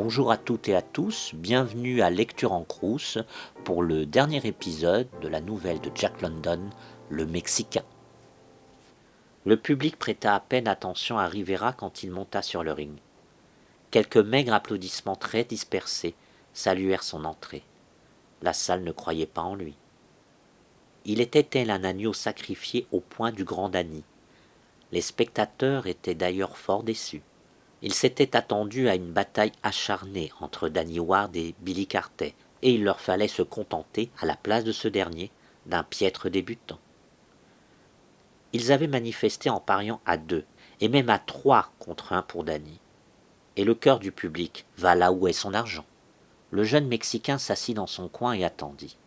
Bonjour à toutes et à tous, bienvenue à Lecture en Crous pour le dernier épisode de la nouvelle de Jack London, Le Mexicain. Le public prêta à peine attention à Rivera quand il monta sur le ring. Quelques maigres applaudissements très dispersés saluèrent son entrée. La salle ne croyait pas en lui. Il était tel un agneau sacrifié au poing du grand Danny. Les spectateurs étaient d'ailleurs fort déçus. Ils s'étaient attendus à une bataille acharnée entre Danny Ward et Billy Carter, et il leur fallait se contenter, à la place de ce dernier, d'un piètre débutant. Ils avaient manifesté en pariant à 2, et même à 3 contre 1 pour Danny. Et le cœur du public va là où est son argent. Le jeune Mexicain s'assit dans son coin et attendit.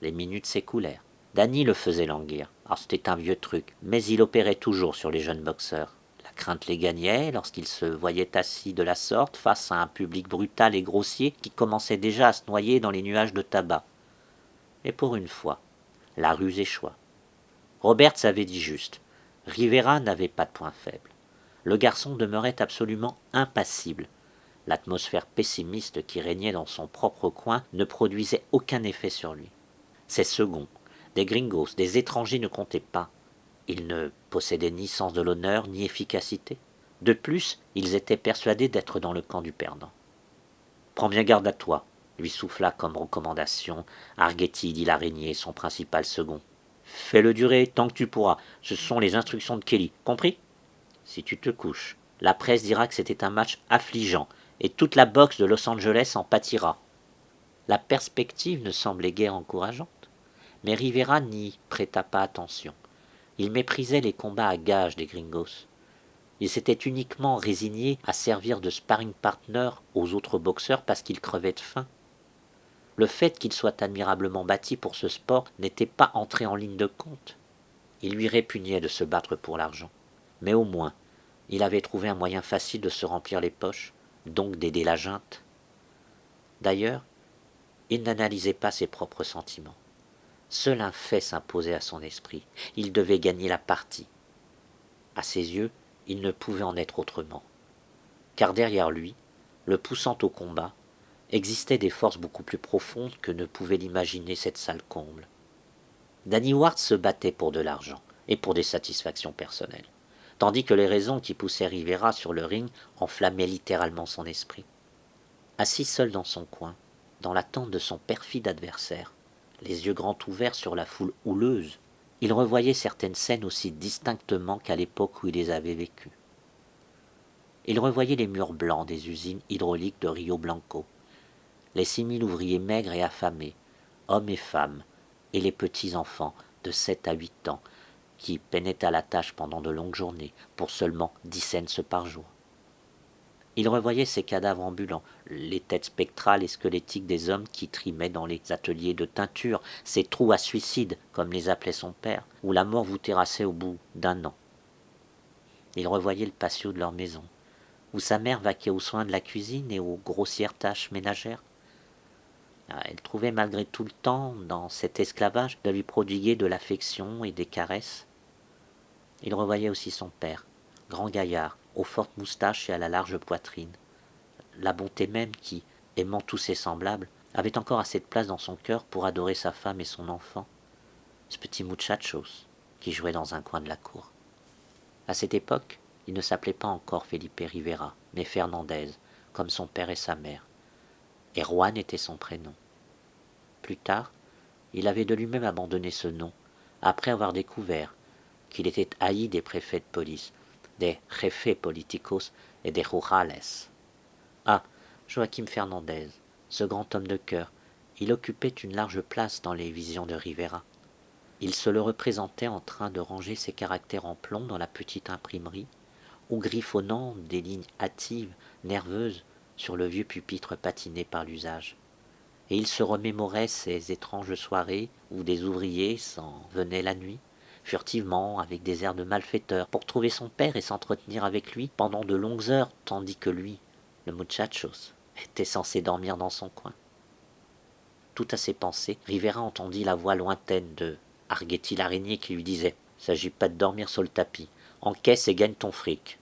Les minutes s'écoulèrent. Danny le faisait languir. Alors c'était un vieux truc, mais il opérait toujours sur les jeunes boxeurs. La crainte les gagnait lorsqu'ils se voyaient assis de la sorte face à un public brutal et grossier qui commençait déjà à se noyer dans les nuages de tabac. Et pour une fois, la ruse échoua. Roberts avait dit juste. Rivera n'avait pas de point faible. Le garçon demeurait absolument impassible. L'atmosphère pessimiste qui régnait dans son propre coin ne produisait aucun effet sur lui. Ses seconds, des gringos, des étrangers ne comptaient pas. Ils ne possédaient ni sens de l'honneur, ni efficacité. De plus, ils étaient persuadés d'être dans le camp du perdant. « Prends bien garde à toi », lui souffla comme recommandation Arguetti dit l'araignée, son principal second. « Fais-le durer tant que tu pourras, ce sont les instructions de Kelly, compris ? Si tu te couches, la presse dira que c'était un match affligeant, et toute la boxe de Los Angeles en pâtira. » La perspective ne semblait guère encourageante. Mais Rivera n'y prêta pas attention. Il méprisait les combats à gages des gringos. Il s'était uniquement résigné à servir de sparring partner aux autres boxeurs parce qu'il crevait de faim. Le fait qu'il soit admirablement bâti pour ce sport n'était pas entré en ligne de compte. Il lui répugnait de se battre pour l'argent. Mais au moins, il avait trouvé un moyen facile de se remplir les poches, donc d'aider la junte. D'ailleurs, il n'analysait pas ses propres sentiments. Seul un fait s'imposait à son esprit. Il devait gagner la partie. À ses yeux, il ne pouvait en être autrement. Car derrière lui, le poussant au combat, existaient des forces beaucoup plus profondes que ne pouvait l'imaginer cette salle comble. Danny Ward se battait pour de l'argent et pour des satisfactions personnelles, tandis que les raisons qui poussaient Rivera sur le ring enflammaient littéralement son esprit. Assis seul dans son coin, dans l'attente de son perfide adversaire, les yeux grands ouverts sur la foule houleuse, il revoyait certaines scènes aussi distinctement qu'à l'époque où il les avait vécues. Il revoyait les murs blancs des usines hydrauliques de Rio Blanco, les 6000 ouvriers maigres et affamés, hommes et femmes, et les petits-enfants de 7 à 8 ans, qui peinaient à la tâche pendant de longues journées, pour seulement 10 cents par jour. Il revoyait ces cadavres ambulants, les têtes spectrales et squelettiques des hommes qui trimaient dans les ateliers de teinture, ces trous à suicide, comme les appelait son père, où la mort vous terrassait au bout d'1 an. Il revoyait le patio de leur maison, où sa mère vaquait aux soins de la cuisine et aux grossières tâches ménagères. Elle trouvait malgré tout le temps, dans cet esclavage, de lui prodiguer de l'affection et des caresses. Il revoyait aussi son père, grand gaillard, aux fortes moustaches et à la large poitrine. La bonté même qui, aimant tous ses semblables, avait encore assez de place dans son cœur pour adorer sa femme et son enfant, ce petit muchachos qui jouait dans un coin de la cour. À cette époque, il ne s'appelait pas encore Felipe Rivera, mais Fernandez, comme son père et sa mère, et Juan était son prénom. Plus tard, il avait de lui-même abandonné ce nom, après avoir découvert qu'il était haï des préfets de police, des jefes politicos et des rurales. Ah, Joaquim Fernandez, ce grand homme de cœur, il occupait une large place dans les visions de Rivera. Il se le représentait en train de ranger ses caractères en plomb dans la petite imprimerie, ou griffonnant des lignes hâtives, nerveuses, sur le vieux pupitre patiné par l'usage. Et il se remémorait ces étranges soirées où des ouvriers s'en venaient la nuit, furtivement, avec des airs de malfaiteurs, pour trouver son père et s'entretenir avec lui pendant de longues heures, tandis que lui, le muchachos, était censé dormir dans son coin. Tout à ses pensées, Rivera entendit la voix lointaine de Arguetti l'araignée qui lui disait « S'agit pas de dormir sur le tapis, encaisse et gagne ton fric ».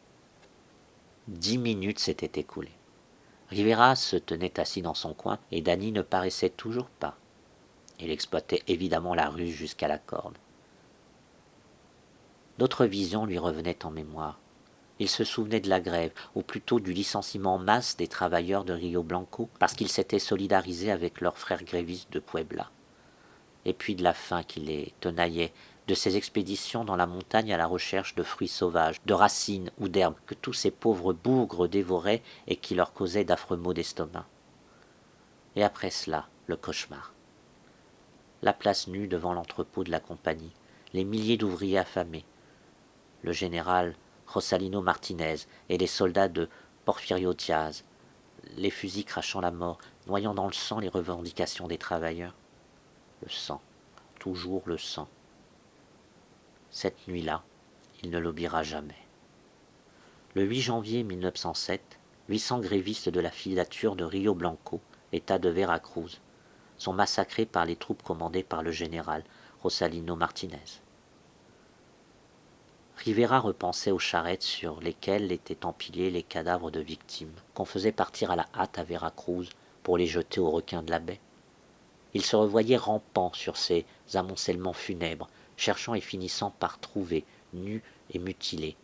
10 minutes s'étaient écoulées. Rivera se tenait assis dans son coin et Danny ne paraissait toujours pas. Il exploitait évidemment la ruse jusqu'à la corde. D'autres visions lui revenaient en mémoire. Il se souvenait de la grève, ou plutôt du licenciement en masse des travailleurs de Rio Blanco, parce qu'ils s'étaient solidarisés avec leurs frères grévistes de Puebla. Et puis de la faim qui les tenaillait, de ces expéditions dans la montagne à la recherche de fruits sauvages, de racines ou d'herbes que tous ces pauvres bougres dévoraient et qui leur causaient d'affreux maux d'estomac. Et après cela, le cauchemar. La place nue devant l'entrepôt de la compagnie, les milliers d'ouvriers affamés, le général Rosalino Martinez et les soldats de Porfirio Diaz, les fusils crachant la mort, noyant dans le sang les revendications des travailleurs. Le sang, toujours le sang. Cette nuit-là, il ne l'oubliera jamais. Le 8 janvier 1907, 800 grévistes de la filature de Rio Blanco, État de Veracruz, sont massacrés par les troupes commandées par le général Rosalino Martinez. Rivera repensait aux charrettes sur lesquelles étaient empilés les cadavres de victimes, qu'on faisait partir à la hâte à Veracruz pour les jeter aux requins de la baie. Il se revoyait rampant sur ces amoncellements funèbres, cherchant et finissant par trouver, nus et mutilés,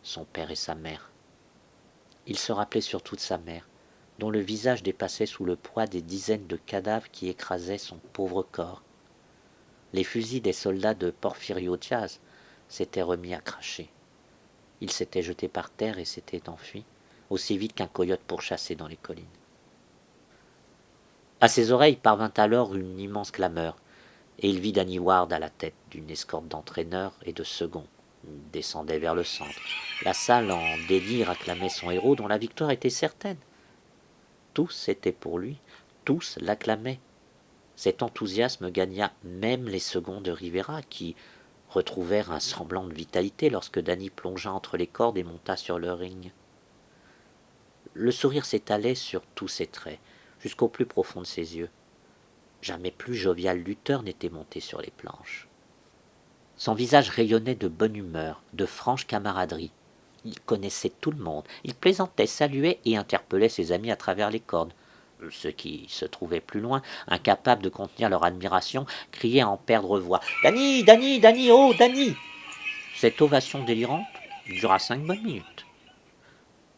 son père et sa mère. Il se rappelait surtout de sa mère, dont le visage dépassait sous le poids des dizaines de cadavres qui écrasaient son pauvre corps. Les fusils des soldats de Porfirio Diaz s'étaient remis à cracher. Il s'était jeté par terre et s'était enfui, aussi vite qu'un coyote pourchassé dans les collines. À ses oreilles parvint alors une immense clameur, et il vit Danny Ward à la tête d'une escorte d'entraîneurs et de seconds. Il descendait vers le centre. La salle en délire acclamait son héros dont la victoire était certaine. Tous étaient pour lui, tous l'acclamaient. Cet enthousiasme gagna même les seconds de Rivera qui retrouvèrent un semblant de vitalité lorsque Danny plongea entre les cordes et monta sur le ring. Le sourire s'étalait sur tous ses traits, jusqu'au plus profond de ses yeux. Jamais plus jovial lutteur n'était monté sur les planches. Son visage rayonnait de bonne humeur, de franche camaraderie. Il connaissait tout le monde, il plaisantait, saluait et interpellait ses amis à travers les cordes. Ceux qui se trouvaient plus loin, incapables de contenir leur admiration, criaient à en perdre voix. « Danny, Danny, Danny, oh, Danny !» Cette ovation délirante dura 5 bonnes minutes.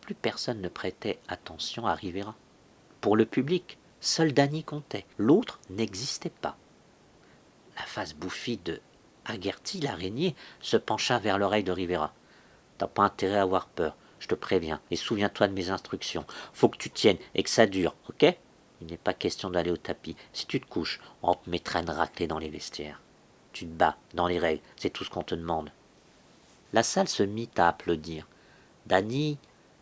Plus personne ne prêtait attention à Rivera. Pour le public, seul Danny comptait, l'autre n'existait pas. La face bouffie de Haggerty, l'araignée, se pencha vers l'oreille de Rivera. « T'as pas intérêt à avoir peur. Je te préviens, et souviens-toi de mes instructions. Faut que tu tiennes et que ça dure, ok ? Il n'est pas question d'aller au tapis. Si tu te couches, on te mettra une raclée dans les vestiaires. Tu te bats, dans les règles, c'est tout ce qu'on te demande. » La salle se mit à applaudir. Danny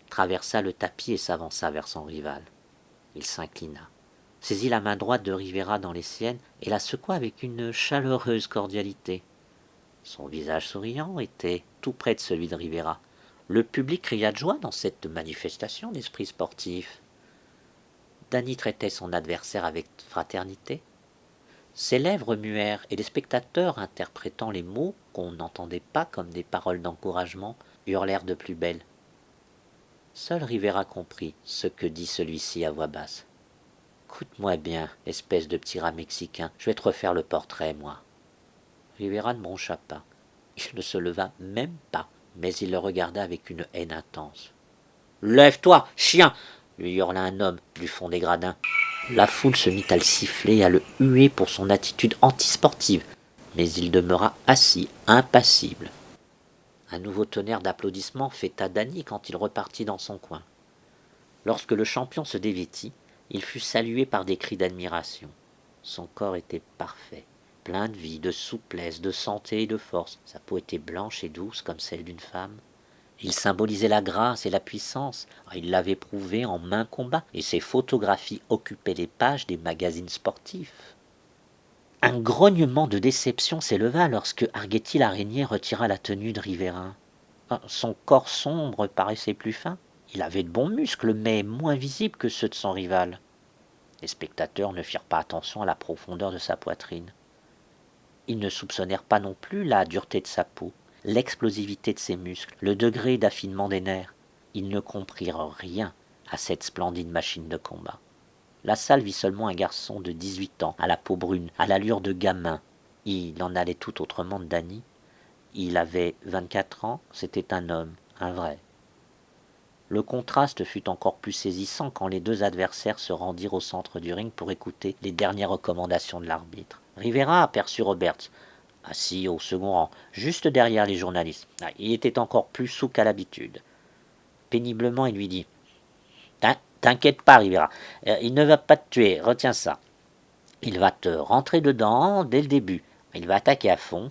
traversa le tapis et s'avança vers son rival. Il s'inclina, saisit la main droite de Rivera dans les siennes et la secoua avec une chaleureuse cordialité. Son visage souriant était tout près de celui de Rivera. Le public cria de joie dans cette manifestation d'esprit sportif. Danny traitait son adversaire avec fraternité. Ses lèvres muèrent et les spectateurs, interprétant les mots qu'on n'entendait pas comme des paroles d'encouragement, hurlèrent de plus belle. Seul Rivera comprit ce que dit celui-ci à voix basse. « Écoute-moi bien, espèce de petit rat mexicain, je vais te refaire le portrait, moi. » Rivera ne broncha pas. Il ne se leva même pas, mais il le regarda avec une haine intense. « Lève-toi, chien !» lui hurla un homme du fond des gradins. La foule se mit à le siffler et à le huer pour son attitude antisportive, mais il demeura assis, impassible. Un nouveau tonnerre d'applaudissements fêta Danny quand il repartit dans son coin. Lorsque le champion se dévêtit, il fut salué par des cris d'admiration. Son corps était parfait, plein de vie, de souplesse, de santé et de force. Sa peau était blanche et douce comme celle d'une femme. Il symbolisait la grâce et la puissance. Il l'avait prouvé en maints combats, et ses photographies occupaient les pages des magazines sportifs. Un grognement de déception s'éleva lorsque Haggerty l'araignée retira la tenue de Rivera. Son corps sombre paraissait plus fin. Il avait de bons muscles, mais moins visibles que ceux de son rival. Les spectateurs ne firent pas attention à la profondeur de sa poitrine. Ils ne soupçonnèrent pas non plus la dureté de sa peau, l'explosivité de ses muscles, le degré d'affinement des nerfs. Ils ne comprirent rien à cette splendide machine de combat. La salle vit seulement un garçon de 18 ans, à la peau brune, à l'allure de gamin. Il en allait tout autrement de Danny. Il avait 24 ans, c'était un homme, un vrai. Le contraste fut encore plus saisissant quand les deux adversaires se rendirent au centre du ring pour écouter les dernières recommandations de l'arbitre. Rivera aperçut Roberts, assis au second rang, juste derrière les journalistes. Il était encore plus saoul qu'à l'habitude. Péniblement, il lui dit « T'inquiète pas, Rivera, il ne va pas te tuer, retiens ça. Il va te rentrer dedans dès le début. Il va attaquer à fond,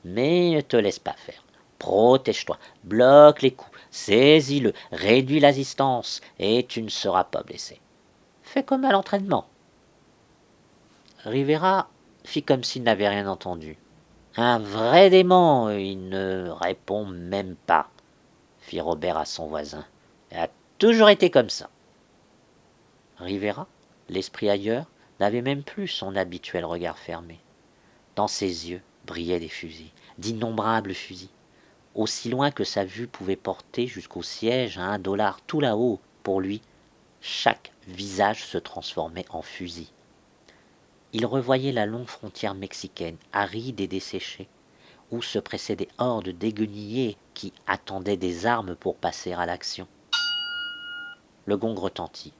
mais ne te laisse pas faire. Protège-toi, bloque les coups, saisis-le, réduis la distance, et tu ne seras pas blessé. Fais comme à l'entraînement. » Rivera fit comme s'il n'avait rien entendu. Un vrai démon, il ne répond même pas, fit Robert à son voisin. Il a toujours été comme ça. Rivera, l'esprit ailleurs, n'avait même plus son habituel regard fermé. Dans ses yeux brillaient des fusils, d'innombrables fusils, aussi loin que sa vue pouvait porter jusqu'au siège à $1 tout là-haut. Pour lui, chaque visage se transformait en fusil. Il revoyait la longue frontière mexicaine, aride et desséchée, où se pressaient des hordes d'éguenillés qui attendaient des armes pour passer à l'action. Le gong retentit.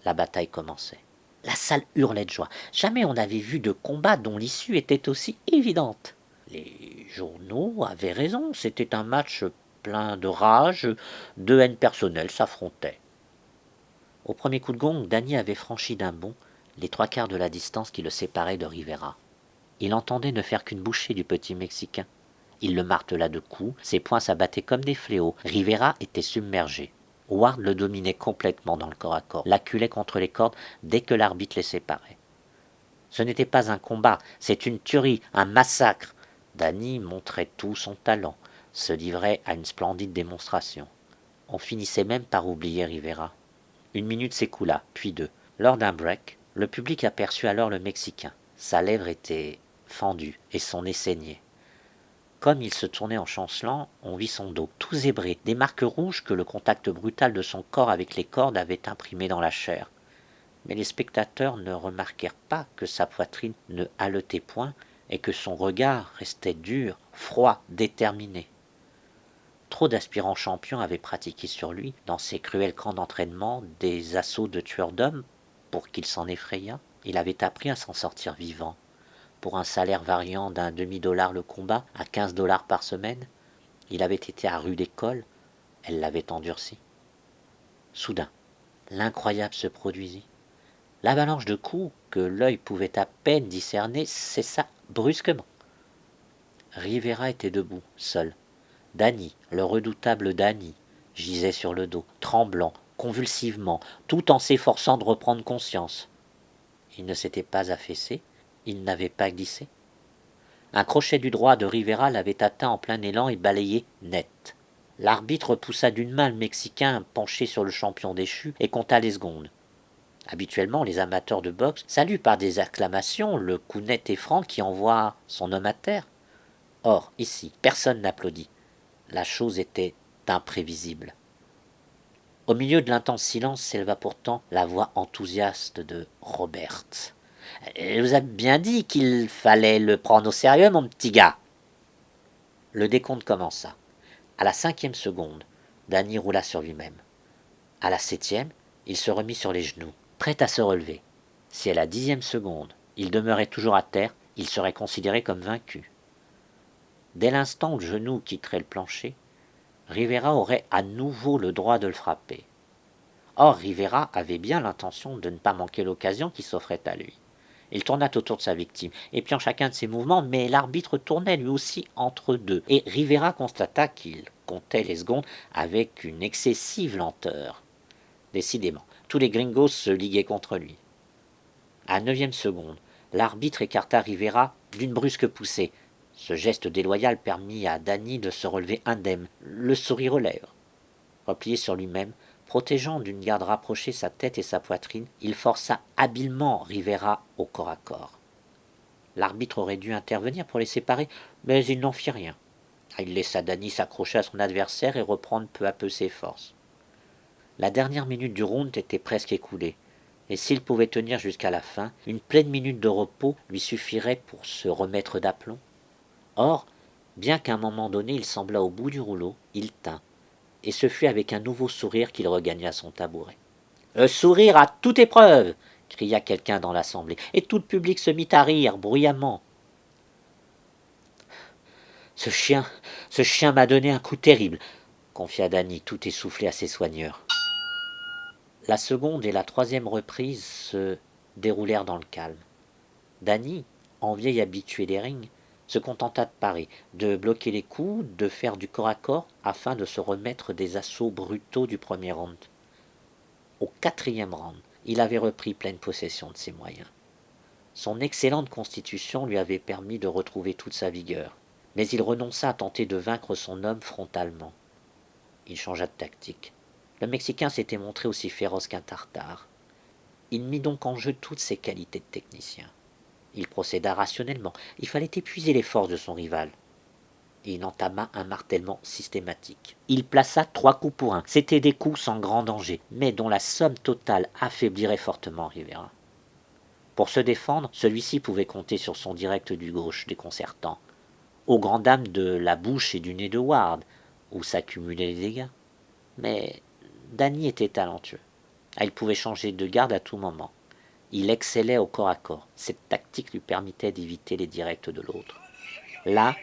La bataille commençait. La salle hurlait de joie. Jamais on n'avait vu de combat dont l'issue était aussi évidente. Les journaux avaient raison, c'était un match plein de rage, deux haines personnelles s'affrontaient. Au premier coup de gong, Danny avait franchi d'un bond les 3/4 de la distance qui le séparait de Rivera. Il entendait ne faire qu'une bouchée du petit Mexicain. Il le martela de coups, ses poings s'abattaient comme des fléaux. Rivera était submergé. Ward le dominait complètement dans le corps à corps, l'acculait contre les cordes dès que l'arbitre les séparait. Ce n'était pas un combat, c'est une tuerie, un massacre. Danny montrait tout son talent, se livrait à une splendide démonstration. On finissait même par oublier Rivera. 1 minute s'écoula, puis 2. Lors d'un break, le public aperçut alors le Mexicain. Sa lèvre était fendue et son nez saignait. Comme il se tournait en chancelant, on vit son dos, tout zébré, des marques rouges que le contact brutal de son corps avec les cordes avait imprimées dans la chair. Mais les spectateurs ne remarquèrent pas que sa poitrine ne haletait point et que son regard restait dur, froid, déterminé. Trop d'aspirants champions avaient pratiqué sur lui, dans ces cruels camps d'entraînement, des assauts de tueurs d'hommes pour qu'il s'en effrayât. Il avait appris à s'en sortir vivant. Pour un salaire variant d'un $1/2 le combat à $15 par semaine, il avait été à rude école, elle l'avait endurci. Soudain, l'incroyable se produisit. L'avalanche de coups que l'œil pouvait à peine discerner cessa brusquement. Rivera était debout, seul. Danny, le redoutable Danny, gisait sur le dos, tremblant, convulsivement, tout en s'efforçant de reprendre conscience. Il ne s'était pas affaissé, il n'avait pas glissé. Un crochet du droit de Rivera l'avait atteint en plein élan et balayé net. L'arbitre poussa d'une main le Mexicain penché sur le champion déchu et compta les secondes. Habituellement, les amateurs de boxe saluent par des acclamations le coup net et franc qui envoie son homme à terre. Or, ici, personne n'applaudit. La chose était imprévisible. Au milieu de l'intense silence s'éleva pourtant la voix enthousiaste de Roberts. « Je vous ai bien dit qu'il fallait le prendre au sérieux, mon petit gars. » Le décompte commença. À la 5e seconde, Danny roula sur lui-même. À la 7e, il se remit sur les genoux, prêt à se relever. Si à la 10e seconde, il demeurait toujours à terre, il serait considéré comme vaincu. Dès l'instant où le genou quitterait le plancher, Rivera aurait à nouveau le droit de le frapper. Or, Rivera avait bien l'intention de ne pas manquer l'occasion qui s'offrait à lui. Il tourna autour de sa victime, épiant chacun de ses mouvements, mais l'arbitre tournait lui aussi entre deux, et Rivera constata qu'il comptait les secondes avec une excessive lenteur. Décidément, tous les gringos se liguaient contre lui. À la 9e seconde, l'arbitre écarta Rivera d'une brusque poussée. Ce geste déloyal permit à Danny de se relever indemne, le sourire aux lèvres. Replié sur lui-même, protégeant d'une garde rapprochée sa tête et sa poitrine, il força habilement Rivera au corps à corps. L'arbitre aurait dû intervenir pour les séparer, mais il n'en fit rien. Il laissa Danny s'accrocher à son adversaire et reprendre peu à peu ses forces. La dernière minute du round était presque écoulée, et s'il pouvait tenir jusqu'à la fin, une pleine minute de repos lui suffirait pour se remettre d'aplomb. Or, bien qu'à un moment donné il sembla au bout du rouleau, il tint, et ce fut avec un nouveau sourire qu'il regagna son tabouret. Le sourire à toute épreuve cria quelqu'un dans l'assemblée, et tout le public se mit à rire bruyamment. Ce chien m'a donné un coup terrible, confia Danny tout essoufflé à ses soigneurs. La seconde et la troisième reprise se déroulèrent dans le calme. Danny, en vieil habitué des rings, se contenta de parer, de bloquer les coups, de faire du corps à corps afin de se remettre des assauts brutaux du premier round. Au quatrième round, il avait repris pleine possession de ses moyens. Son excellente constitution lui avait permis de retrouver toute sa vigueur, mais il renonça à tenter de vaincre son homme frontalement. Il changea de tactique. Le Mexicain s'était montré aussi féroce qu'un Tartare. Il mit donc en jeu toutes ses qualités de technicien. Il procéda rationnellement. Il fallait épuiser les forces de son rival. Et il entama un martèlement systématique. Il plaça 3 coups pour 1. C'étaient des coups sans grand danger, mais dont la somme totale affaiblirait fortement Rivera. Pour se défendre, celui-ci pouvait compter sur son direct du gauche déconcertant, aux grandes dames de la bouche et du nez de Ward, où s'accumulaient les dégâts. Mais Danny était talentueux. Il pouvait changer de garde à tout moment. Il excellait au corps à corps. Cette tactique lui permettait d'éviter les directs de l'autre. Là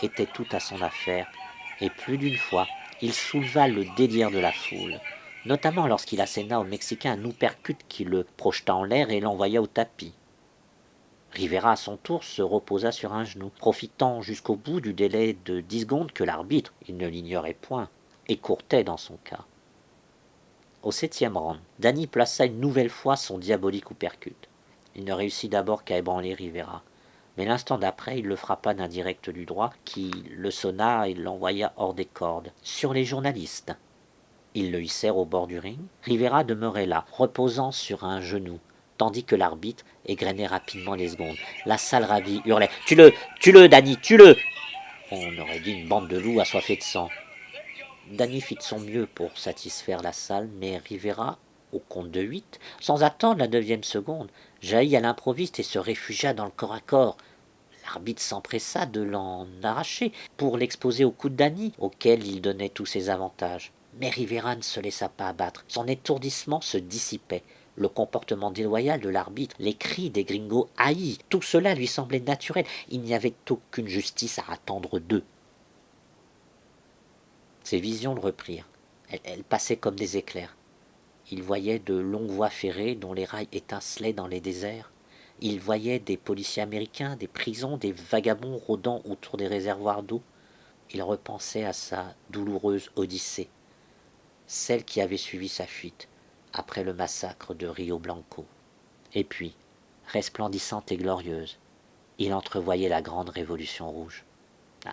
était tout à son affaire, et plus d'une fois, il souleva le délire de la foule, notamment lorsqu'il asséna au Mexicain un uppercut qui le projeta en l'air et l'envoya au tapis. Rivera, à son tour, se reposa sur un genou, profitant jusqu'au bout du délai de 10 secondes que l'arbitre, il ne l'ignorait point, écourtait dans son cas. Au 7e round, Danny plaça une nouvelle fois son diabolique uppercut. Il ne réussit d'abord qu'à ébranler Rivera, mais l'instant d'après, il le frappa d'un direct du droit qui le sonna et l'envoya hors des cordes, sur les journalistes. Ils le hissèrent au bord du ring. Rivera demeurait là, reposant sur un genou, tandis que l'arbitre égrenait rapidement les secondes. La salle ravie hurlait « Tue-le, Danny, tue-le » On aurait dit une bande de loups assoiffés de sang. Danny fit de son mieux pour satisfaire la salle, mais Rivera, au compte de 8, sans attendre la 9e seconde, jaillit à l'improviste et se réfugia dans le corps à corps. L'arbitre s'empressa de l'en arracher pour l'exposer au coup de Danny, auquel il donnait tous ses avantages. Mais Rivera ne se laissa pas abattre. Son étourdissement se dissipait. Le comportement déloyal de l'arbitre, les cris des gringos haïs, tout cela lui semblait naturel. Il n'y avait aucune justice à attendre d'eux. Ses visions le reprirent. Elles passaient comme des éclairs. Il voyait de longues voies ferrées dont les rails étincelaient dans les déserts. Il voyait des policiers américains, des prisons, des vagabonds rôdant autour des réservoirs d'eau. Il repensait à sa douloureuse odyssée, celle qui avait suivi sa fuite après le massacre de Rio Blanco. Et puis, resplendissante et glorieuse, il entrevoyait la grande révolution rouge.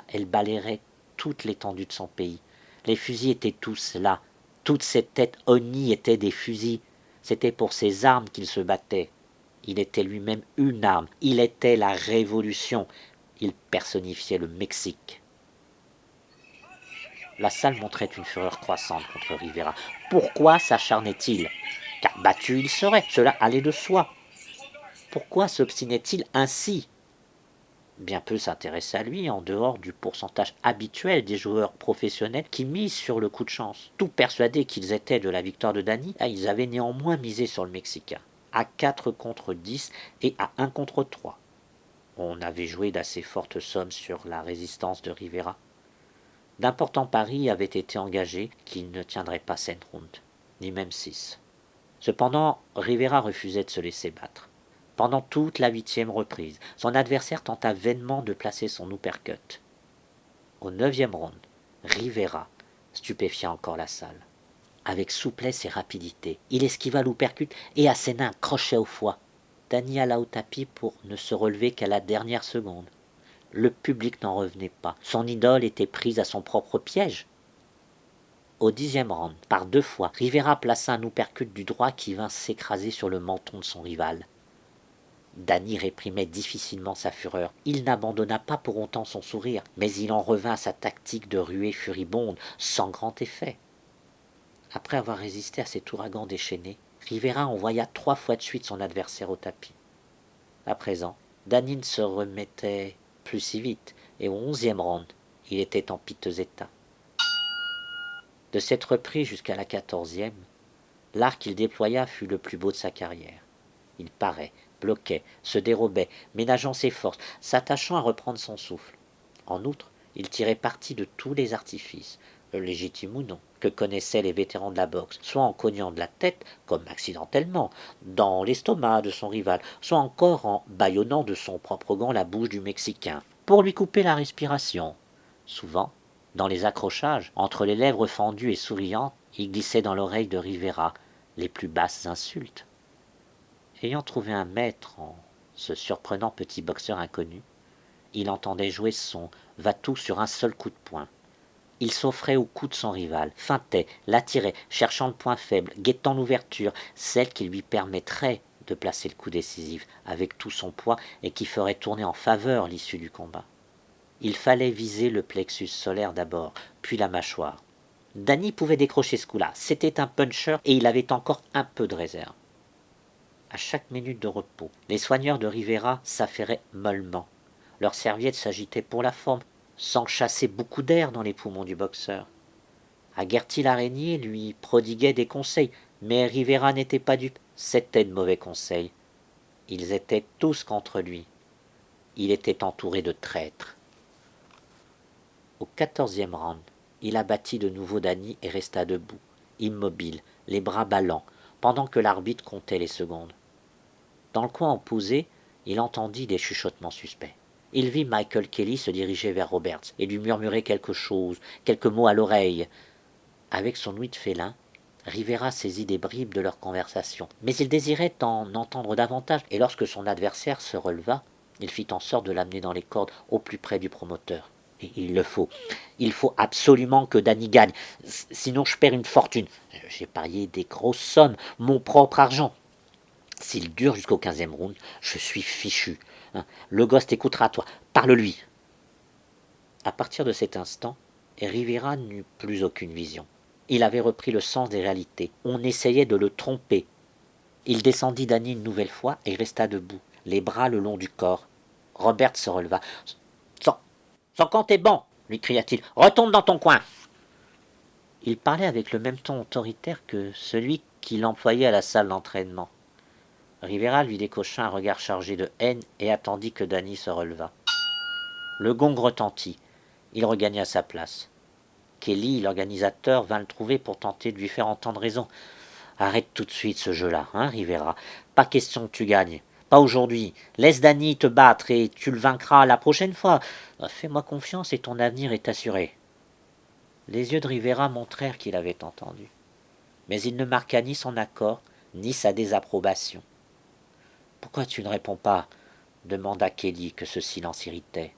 Elle balayerait toute l'étendue de son pays. Les fusils étaient tous là. Toutes ces têtes honnies étaient des fusils. C'était pour ses armes qu'il se battait. Il était lui-même une arme. Il était la révolution. Il personnifiait le Mexique. La salle montrait une fureur croissante contre Rivera. Pourquoi s'acharnait-il? Car battu il serait, cela allait de soi. Pourquoi s'obstinait-il ainsi? Bien peu s'intéressaient à lui en dehors du pourcentage habituel des joueurs professionnels qui misent sur le coup de chance. Tout persuadés qu'ils étaient de la victoire de Danny, ils avaient néanmoins misé sur le Mexicain, à 4 contre 10 et à 1 contre 3. On avait joué d'assez fortes sommes sur la résistance de Rivera. D'importants paris avaient été engagés qui ne tiendraient pas 7 rounds, ni même 6. Cependant, Rivera refusait de se laisser battre. Pendant toute la 8e reprise, son adversaire tenta vainement de placer son uppercut. Au 9e round, Rivera stupéfia encore la salle. Avec souplesse et rapidité, il esquiva l'uppercut et asséna un crochet au foie. Danny alla au tapis pour ne se relever qu'à la dernière seconde. Le public n'en revenait pas. Son idole était prise à son propre piège. Au 10e round, par 2 fois, Rivera plaça un uppercut du droit qui vint s'écraser sur le menton de son rival. Danny réprimait difficilement sa fureur. Il n'abandonna pas pour autant son sourire, mais il en revint à sa tactique de ruée furibonde, sans grand effet. Après avoir résisté à cet ouragan déchaîné, Rivera envoya 3 fois de suite son adversaire au tapis. À présent, Danny ne se remettait plus si vite, et au 11e round, il était en piteux état. De cette reprise jusqu'à la 14e, l'art qu'il déploya fut le plus beau de sa carrière. Il parait, bloquait, se dérobait, ménageant ses forces, s'attachant à reprendre son souffle. En outre, il tirait parti de tous les artifices, légitimes ou non, que connaissaient les vétérans de la boxe, soit en cognant de la tête, comme accidentellement, dans l'estomac de son rival, soit encore en bâillonnant de son propre gant la bouche du Mexicain, pour lui couper la respiration. Souvent, dans les accrochages, entre les lèvres fendues et souriantes, il glissait dans l'oreille de Rivera les plus basses insultes. Ayant trouvé un maître en ce surprenant petit boxeur inconnu, il entendait jouer son va-tout sur un seul coup de poing. Il s'offrait au cou de son rival, feintait, l'attirait, cherchant le point faible, guettant l'ouverture, celle qui lui permettrait de placer le coup décisif avec tout son poids et qui ferait tourner en faveur l'issue du combat. Il fallait viser le plexus solaire d'abord, puis la mâchoire. Danny pouvait décrocher ce coup-là, c'était un puncher et il avait encore un peu de réserve. À chaque minute de repos, les soigneurs de Rivera s'affairaient mollement. Leurs serviettes s'agitaient pour la forme, sans chasser beaucoup d'air dans les poumons du boxeur. Aguerti l'araignée lui prodiguait des conseils, mais Rivera n'était pas dupe, c'était de mauvais conseils. Ils étaient tous contre lui. Il était entouré de traîtres. Au 14e round, il abattit de nouveau Danny et resta debout, immobile, les bras ballants, pendant que l'arbitre comptait les secondes. Dans le coin opposé, il entendit des chuchotements suspects. Il vit Michael Kelly se diriger vers Roberts et lui murmurer quelque chose, quelques mots à l'oreille. Avec son ouïe de félin, Rivera saisit des bribes de leur conversation, mais il désirait en entendre davantage, et lorsque son adversaire se releva, il fit en sorte de l'amener dans les cordes au plus près du promoteur. Et il le faut. Il faut absolument que Danny gagne, sinon je perds une fortune. J'ai parié des grosses sommes, mon propre argent. S'il dure jusqu'au 15e round, je suis fichu. Le gosse t'écoutera, toi. Parle-lui. À partir de cet instant, Rivera n'eut plus aucune vision. Il avait repris le sens des réalités. On essayait de le tromper. Il descendit Danny une nouvelle fois et resta debout, les bras le long du corps. Robert se releva. Son camp est bon, lui cria-t-il. Retourne dans ton coin. Il parlait avec le même ton autoritaire que celui qu'il employait à la salle d'entraînement. Rivera lui décocha un regard chargé de haine et attendit que Danny se relevât. Le gong retentit. Il regagna sa place. Kelly, l'organisateur, vint le trouver pour tenter de lui faire entendre raison. Arrête tout de suite ce jeu-là, hein, Rivera. Pas question que tu gagnes. Pas aujourd'hui. Laisse Danny te battre et tu le vaincras la prochaine fois. Fais-moi confiance et ton avenir est assuré. Les yeux de Rivera montrèrent qu'il avait entendu. Mais il ne marqua ni son accord, ni sa désapprobation. « Pourquoi tu ne réponds pas ?» demanda Kelly, que ce silence irritait.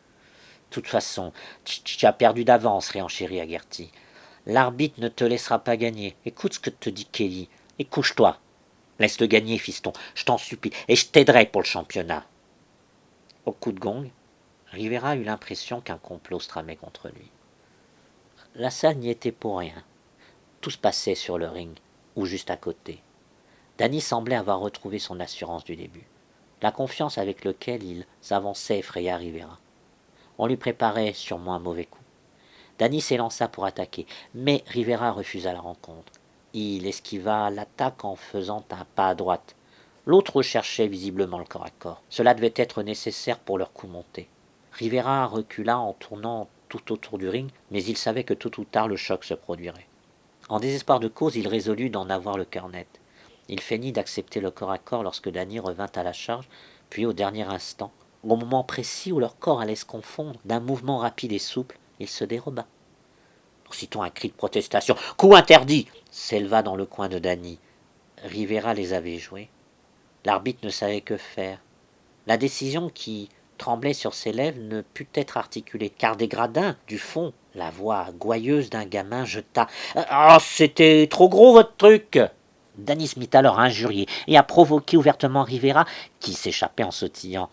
« De toute façon, tu as perdu d'avance, réenchérit Aguerti. L'arbitre ne te laissera pas gagner. Écoute ce que te dit Kelly, et couche-toi. Laisse-le gagner, fiston, je t'en supplie, et je t'aiderai pour le championnat. » Au coup de gong, Rivera eut l'impression qu'un complot se tramait contre lui. La salle n'y était pour rien. Tout se passait sur le ring, ou juste à côté. Danny semblait avoir retrouvé son assurance du début. La confiance avec laquelle il s'avançait effraya Rivera. On lui préparait sûrement un mauvais coup. Danny s'élança pour attaquer, mais Rivera refusa la rencontre. Il esquiva l'attaque en faisant un pas à droite. L'autre recherchait visiblement le corps à corps. Cela devait être nécessaire pour leur coup monté. Rivera recula en tournant tout autour du ring, mais il savait que tôt ou tard le choc se produirait. En désespoir de cause, il résolut d'en avoir le cœur net. Il feignit d'accepter le corps à corps lorsque Danny revint à la charge, puis au dernier instant, au moment précis où leur corps allait se confondre, d'un mouvement rapide et souple, il se déroba. Aussitôt un cri de protestation. « Coup interdit !» s'éleva dans le coin de Danny. Rivera les avait joués. L'arbitre ne savait que faire. La décision qui tremblait sur ses lèvres ne put être articulée, car des gradins, du fond, la voix gouailleuse d'un gamin jeta « Ah, c'était trop gros votre truc !» Danny se mit alors à injurier et à provoquer ouvertement Rivera, qui s'échappait en sautillant.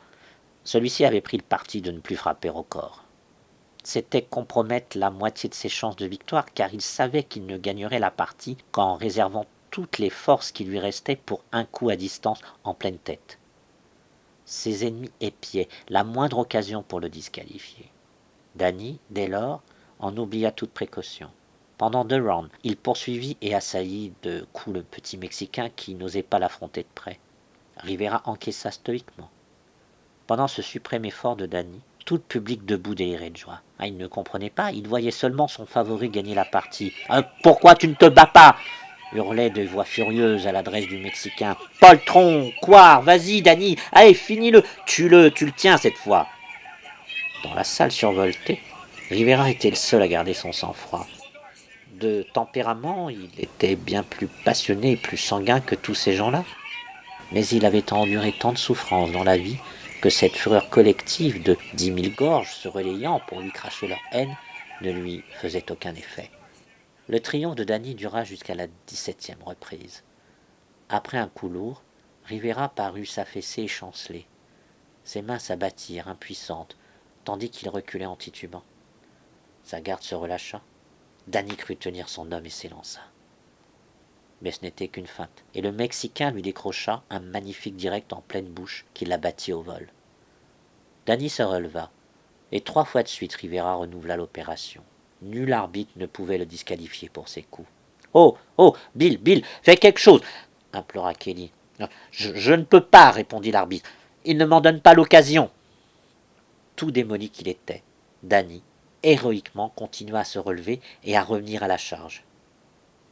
Celui-ci avait pris le parti de ne plus frapper au corps. c'était compromettre la moitié de ses chances de victoire, car il savait qu'il ne gagnerait la partie qu'en réservant toutes les forces qui lui restaient pour un coup à distance en pleine tête. Ses ennemis épiaient la moindre occasion pour le disqualifier. Danny, dès lors, en oublia toute précaution. Pendant 2 rounds, il poursuivit et assaillit de coups le petit Mexicain qui n'osait pas l'affronter de près. Rivera encaissa stoïquement. Pendant ce suprême effort de Danny, tout le public debout délirait de joie. Il ne comprenait pas, il voyait seulement son favori gagner la partie. « Pourquoi tu ne te bats pas ?» hurlaient de voix furieuses à l'adresse du Mexicain. « Poltron, quoi? Vas-y, Danny, allez, finis-le, tu le tiens cette fois !» Dans la salle survoltée, Rivera était le seul à garder son sang-froid. De tempérament, il était bien plus passionné et plus sanguin que tous ces gens-là. Mais il avait enduré tant de souffrances dans la vie que cette fureur collective de 10 000 gorges se relayant pour lui cracher leur haine ne lui faisait aucun effet. Le triomphe de Danny dura jusqu'à la 17e reprise. Après un coup lourd, Rivera parut s'affaisser et chanceler. Ses mains s'abattirent, impuissantes, tandis qu'il reculait en titubant. Sa garde se relâcha. Danny crut tenir son homme et s'élança. Mais ce n'était qu'une feinte, et le Mexicain lui décrocha un magnifique direct en pleine bouche qui l'abattit au vol. Danny se releva, et 3 fois de suite Rivera renouvela l'opération. Nul arbitre ne pouvait le disqualifier pour ses coups. « Oh, Bill, fais quelque chose !» implora Kelly. « Je ne peux pas, répondit l'arbitre. Il ne m'en donne pas l'occasion. » Tout démoli qu'il était, Danny, héroïquement, continua à se relever et à revenir à la charge.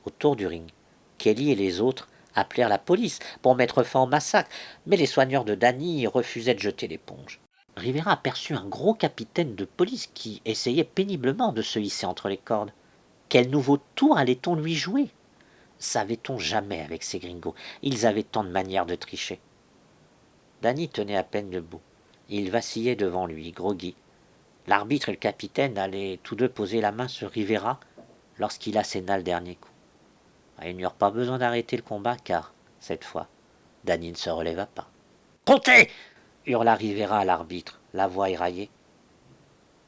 Autour du ring, Kelly et les autres appelèrent la police pour mettre fin au massacre, mais les soigneurs de Danny refusaient de jeter l'éponge. Rivera aperçut un gros capitaine de police qui essayait péniblement de se hisser entre les cordes. Quel nouveau tour allait-on lui jouer? Savait-on jamais avec ces gringos? Ils avaient tant de manières de tricher. Danny tenait à peine debout. Il vacillait devant lui, groggy. L'arbitre et le capitaine allaient tous deux poser la main sur Rivera lorsqu'il asséna le dernier coup. Ils n'eurent pas besoin d'arrêter le combat car, cette fois, Danny ne se releva pas. « Comptez !» hurla Rivera à l'arbitre, la voix éraillée.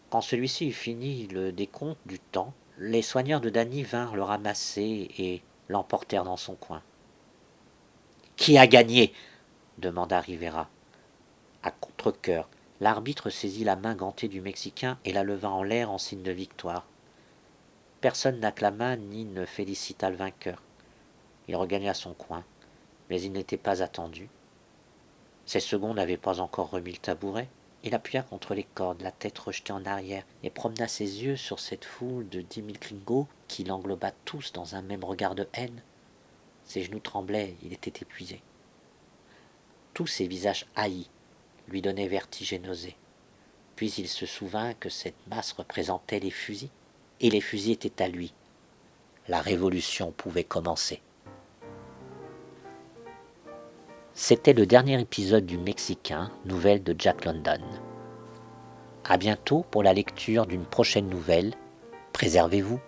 Quand celui-ci eut fini le décompte du temps, les soigneurs de Danny vinrent le ramasser et l'emportèrent dans son coin. « Qui a gagné ?» demanda Rivera. À contre-cœur, l'arbitre saisit la main gantée du Mexicain et la leva en l'air en signe de victoire. Personne n'acclama ni ne félicita le vainqueur. Il regagna son coin, mais il n'était pas attendu. Ses seconds n'avaient pas encore remis le tabouret. Il appuya contre les cordes, la tête rejetée en arrière, et promena ses yeux sur cette foule de 10 000 gringos qui l'engloba tous dans un même regard de haine. Ses genoux tremblaient, il était épuisé. Tous ces visages haïs lui donnaient vertige et nausée. Puis il se souvint que cette masse représentait les fusils, et les fusils étaient à lui. La révolution pouvait commencer. C'était le dernier épisode du Mexicain, nouvelle de Jack London. À bientôt pour la lecture d'une prochaine nouvelle. Préservez-vous.